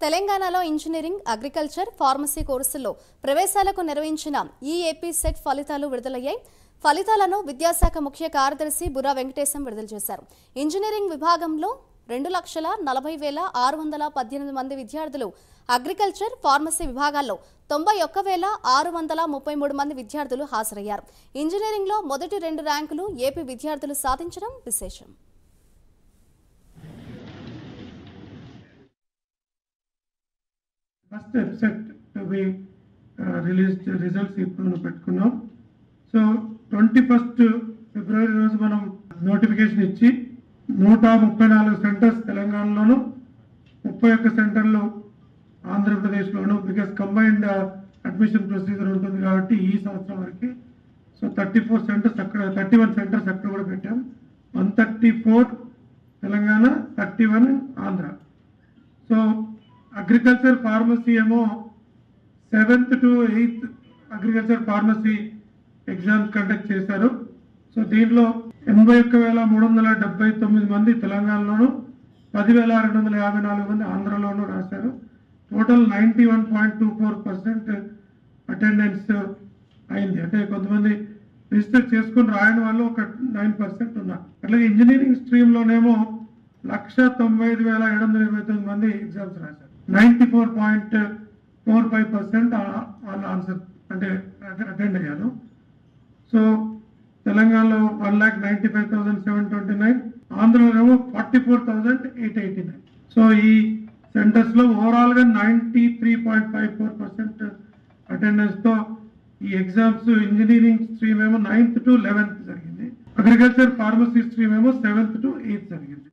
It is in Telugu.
తెలంగాణలో ఇంజనీరింగ్, అగ్రికల్చర్, ఫార్మసీ కోర్సుల్లో ప్రవేశాలకు నిర్వహించిన ఈఏపీ సెట్ ఫలితాలు విడుదలయ్యాయి. ఫలితాలను విద్యాశాఖ ముఖ్య కార్యదర్శి బుర్రా వెంకటేశం విడుదల చేశారు. ఇంజనీరింగ్ విభాగంలో 2,40,618 మంది విద్యార్థులు, అగ్రికల్చర్, ఫార్మసీ విభాగాల్లో 91,633 మంది విద్యార్థులు హాజరయ్యారు. ఇంజనీరింగ్లో మొదటి 2 ర్యాంకులు ఏపీ విద్యార్థులు సాధించడం విశేషం. First website to be released results ఇప్పుడు పెట్టుకున్నాం. సో 21 ఫిబ్రవరి రోజు మనం నోటిఫికేషన్ ఇచ్చి 134 సెంటర్స్ తెలంగాణలోను, 31 సెంటర్లు ఆంధ్రప్రదేశ్లోను, బికాస్ కంబైన్డ్ అడ్మిషన్ ప్రొసీజర్ ఉంటుంది కాబట్టి ఈ సంవత్సరం వరకు. సో 34 సెంటర్స్ అక్కడ, 31 సెంటర్స్ అక్కడ కూడా పెట్టాం. 134 Telangana, 31 Andhra. So agriculture, pharmacy ఏమో 7th to 8th agriculture, pharmacy exams conduct చేశారు. సో దీంట్లో 81,379 మంది తెలంగాణలోను, 10,254 మంది ఆంధ్రలోనూ రాశారు. టోటల్ 91.24% అటెండెన్స్ అయింది. అంటే కొంతమంది రిజిస్టర్ చేసుకుని రాయని వాళ్ళు ఒక 9% ఉన్నారు. అట్లాగే ఇంజనీరింగ్ స్ట్రీమ్లోనేమో 1,95,729 మంది ఎగ్జామ్స్ రాశారు. 94.45% వాళ్ళు ఆన్సర్ అంటే అటెండ్ అయ్యారు. సో తెలంగాణలో 1,95,729, ఆంధ్రలోనేమో 44,889. సో ఈ సెంటర్స్లో ఓవరాల్గా 93.54% అటెండెన్స్తో ఈ ఎగ్జామ్స్ ఇంజనీరింగ్ స్ట్రీమ్ ఏమో 9th to 11th జరిగింది. అగ్రికల్చర్, ఫార్మసీ స్ట్రీమ్ ఏమో 7th to 8th జరిగింది.